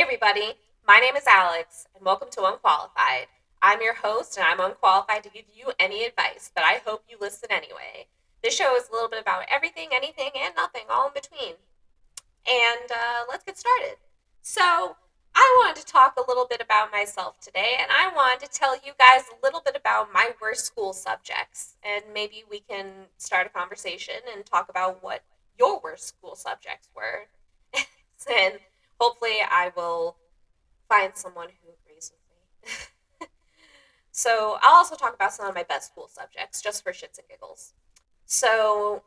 everybody, my name is Alex, and welcome to Unqualified. I'm your host, and I'm unqualified to give you any advice, but I hope you listen anyway. This show is a little bit about everything, anything, and nothing, all in between. And let's get started. So, I wanted to talk a little bit about myself today, and I wanted to tell you guys a little bit about my worst school subjects. And maybe we can start a conversation and talk about what your worst school subjects were. And hopefully, I will find someone who agrees with me. So, I'll also talk about some of my best school subjects just for shits and giggles. So,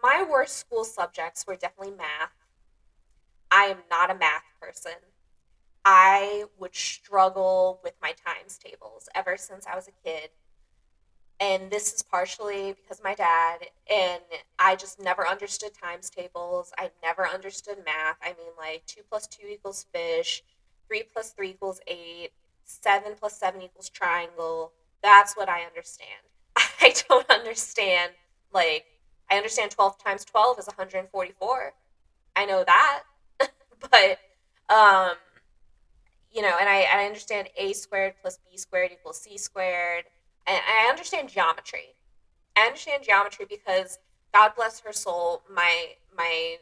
my worst school subjects were definitely math. I am not a math person. I would struggle with my times tables ever since I was a kid. And this is partially because of my dad, and I just never understood times tables. I never understood math. I mean, like 2 plus 2 equals fish, 3 plus 3 equals 8, 7 plus 7 equals triangle. That's what I understand. I don't understand, like, I understand 12 times 12 is 144. I know that. But, um, and I understand a squared plus b squared equals c squared. And I understand geometry. I understand geometry because God bless her soul, my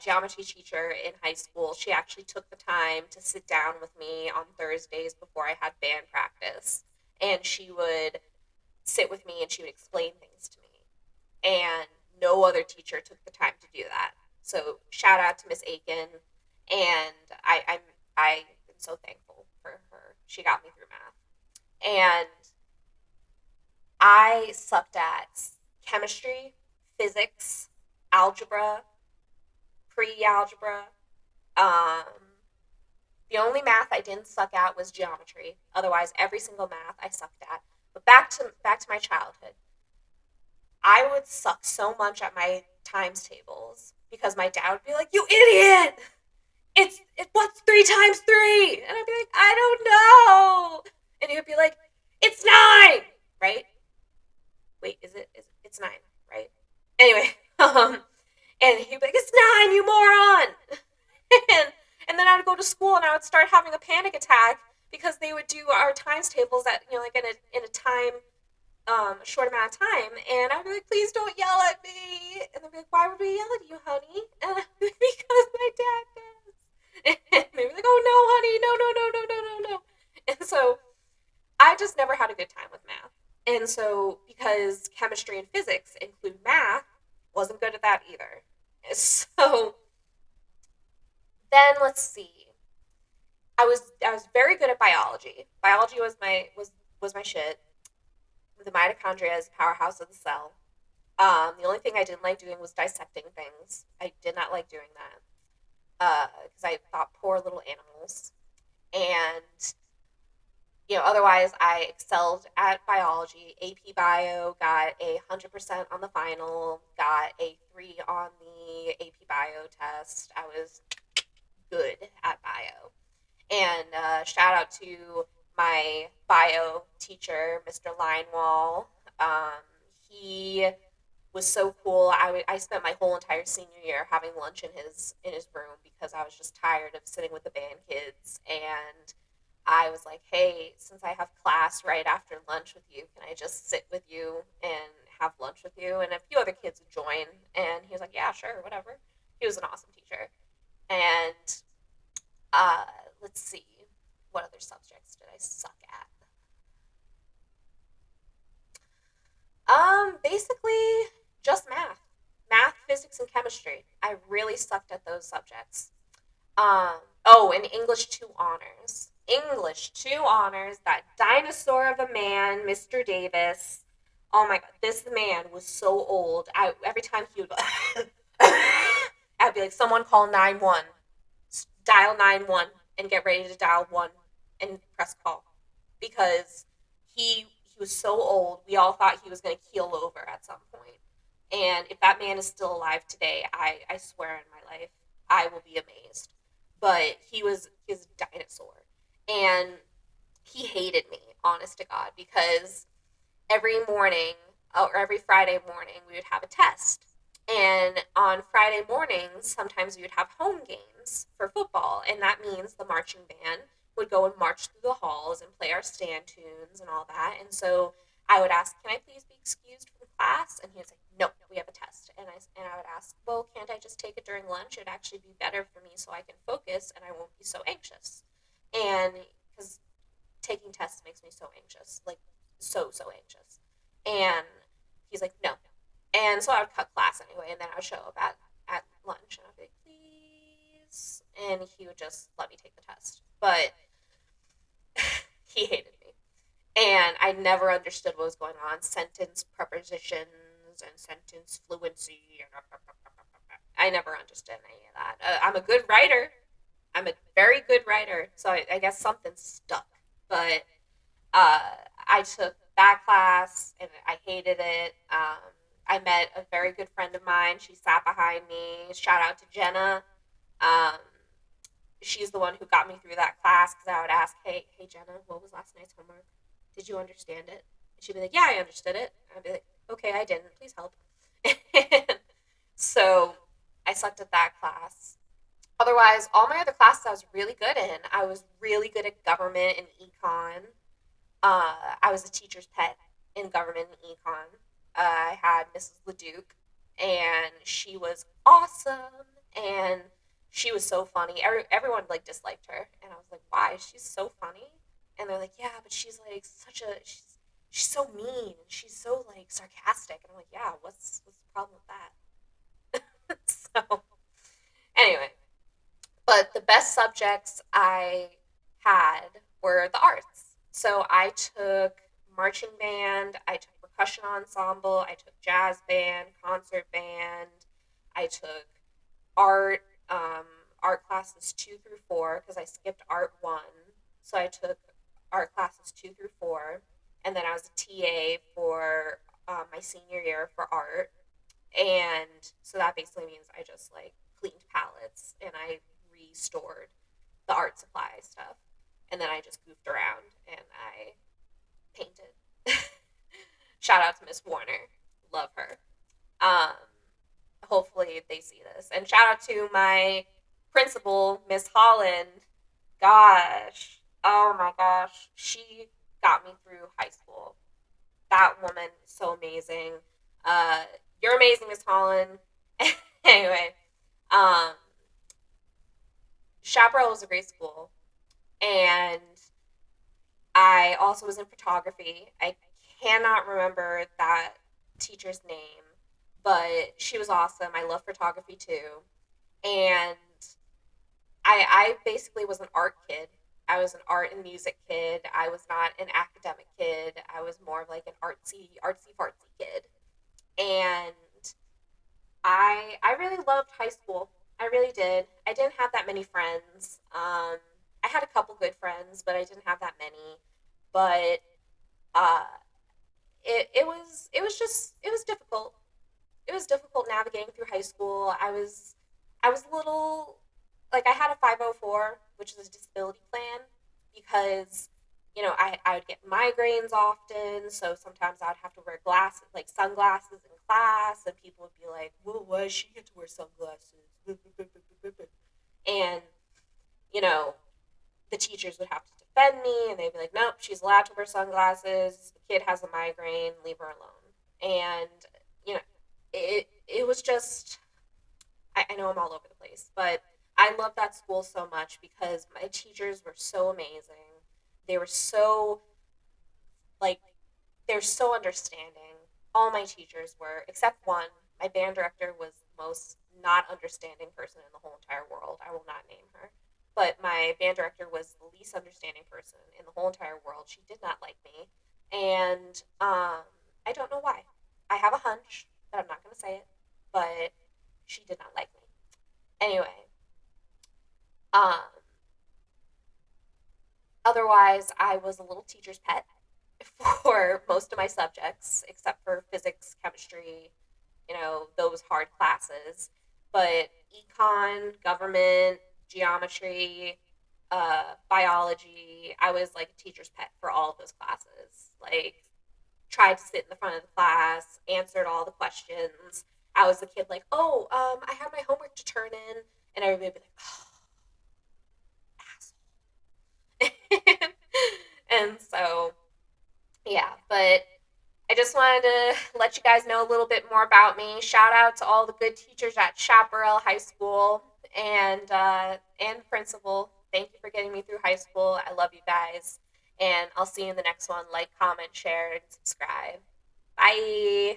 geometry teacher in high school, she actually took the time to sit down with me on Thursdays before I had band practice, and she would sit with me and she would explain things to me. And no other teacher took the time to do that. So shout out to Miss Aiken, and I am so thankful for her. She got me through math, and I sucked at chemistry, physics, algebra, pre-algebra. Um, the only math I didn't suck at was geometry. Otherwise, every single math I sucked at. But back to my childhood. I would suck so much at my times tables because my dad would be like, "You idiot! What's 3 times 3?" And I'd be like, "I don't know." And he would be like, "It's 9!" Right? Wait, it's 9, right? Anyway, and he'd be like, "It's 9, you moron!" and and then I would go to school and I would start having a panic attack because they would do our times tables at like in a time a short amount of time, and I'd be like, "Please don't yell at me," and they'd be like, "Why would we yell at you, honey?" And I'd be like, "Because my dad does." And they'd be like, "Oh no, honey, no, no, no, no, no, no, no." And so I just never had a good time with math. And so, because chemistry and physics include math, wasn't good at that either. So then let's see. I was very good at biology. Biology was my shit. The mitochondria is the powerhouse of the cell. The only thing I didn't like doing was dissecting things. I did not like doing that because I thought poor little animals. And otherwise I excelled at biology. AP Bio got 100% on the final, got a 3 on the AP Bio test. I was good at bio. And shout out to my bio teacher, Mr. Linewall. He was so cool. I spent my whole entire senior year having lunch in his room because I was just tired of sitting with the band kids, and I was like, "Hey, since I have class right after lunch with you, can I just sit with you and have lunch with you?" And a few other kids would join, and he was like, "Yeah, sure, whatever." He was an awesome teacher. And uh, let's see, what other subjects did I suck at? Basically just math, physics, and chemistry. I really sucked at those subjects. Oh, and English 2 honors. English 2 honors, that dinosaur of a man, Mr. Davis. Oh my god, this man was so old. Every time he would go, I'd be like, "Someone call 9-1. Dial 9-1 and get ready to dial 1 and press call." Because he was so old, we all thought he was going to keel over at some point. And if that man is still alive today, I swear in my life, I will be amazed. But he was a dinosaur. And he hated me, honest to God, because every morning or every Friday morning we would have a test. And on Friday mornings, sometimes we would have home games for football, and that means the marching band would go and march through the halls and play our stand tunes and all that. And so I would ask, "Can I please be excused from class?" And he was like, "No, we have a test." And I would ask, "Well, can't I just take it during lunch? It'd actually be better for me so I can focus and I won't be so anxious." And because taking tests makes me so anxious, like so anxious. And he's like, "No." And so I would cut class anyway, and then I would show up at lunch, and I'd be like, "Please," and he would just let me take the test. But he hated me, and I never understood what was going on. Sentence prepositions and sentence fluency. I never understood any of that. I'm a good writer. I'm a very good writer, so I guess something stuck. But uh, I took that class and I hated it. I met a very good friend of mine. She sat behind me. Shout out to Jenna. Um, she's the one who got me through that class because I would ask, hey, Jenna, what was last night's homework? Did you understand it?" And she'd be like, "Yeah, I understood it." And I'd be like, "Okay, I didn't. Please help." So I sucked at that class. Otherwise, all my other classes I was really good in. I was really good at government and econ. I was a teacher's pet in government and econ. I had Mrs. Leduc, and she was awesome, and she was so funny. Everyone like disliked her, and I was like, "Why? She's so funny." And they're like, "Yeah, but she's like she's so mean, and she's so like sarcastic." And I'm like, "Yeah, what's the problem with that?" So anyway, but the best subjects I had were the arts. So I took marching band, I took percussion ensemble, I took jazz band, concert band, I took art, um, art classes 2 through 4 because I skipped art 1. So I took art classes 2 through 4, and then I was a TA for my senior year for art. And so that basically means I just like cleaned palettes and I restored the art supply stuff. And then I just goofed around and I painted. Shout out to Miss Warner. Love her. Um, hopefully they see this. And shout out to my principal, Miss Holland. Gosh. Oh my gosh. She got me through high school. That woman is so amazing. Uh, you're amazing, Miss Holland. Anyway, um, Chaparral was a great school, and I also was in photography. I cannot remember that teacher's name, but she was awesome. I love photography too, and I basically was an art kid. I was an art and music kid. I was not an academic kid. I was more of like an artsy fartsy kid, and I really loved high school. I really did. I didn't have that many friends. I had a couple good friends, but I didn't have that many. But uh, it was difficult. It was difficult navigating through high school. I was a little like I had a 504, which is a disability plan, because I would get migraines often, so sometimes I would have to wear glasses, like sunglasses in class, and people would be like, "Well, why does she get to wear sunglasses?" And you know, the teachers would have to defend me, and they'd be like, "Nope, she's allowed to wear sunglasses. The kid has a migraine. Leave her alone." And you know, it was just I know I'm all over the place, but I love that school so much because my teachers were so amazing. They were so like they're so understanding. All my teachers were, except one. My band director was the most not understanding person in the whole entire world. I will not name her. But my band director was the least understanding person in the whole entire world. She did not like me. And I don't know why. I have a hunch, but I'm not going to say it. But she did not like me. Anyway, um, otherwise, I was a little teacher's pet for most of my subjects, except for physics, chemistry, those hard classes. But econ, government, geometry, biology, I was like a teacher's pet for all of those classes. Like, tried to sit in the front of the class, answered all the questions. I was the kid like, oh, I have my homework to turn in, and everybody would be like, oh, asshole. And so, yeah, but I just wanted to let you guys know a little bit more about me. Shout out to all the good teachers at Chaparral High School and principal. Thank you for getting me through high school. I love you guys, and I'll see you in the next one. Like, comment, share, and subscribe. Bye.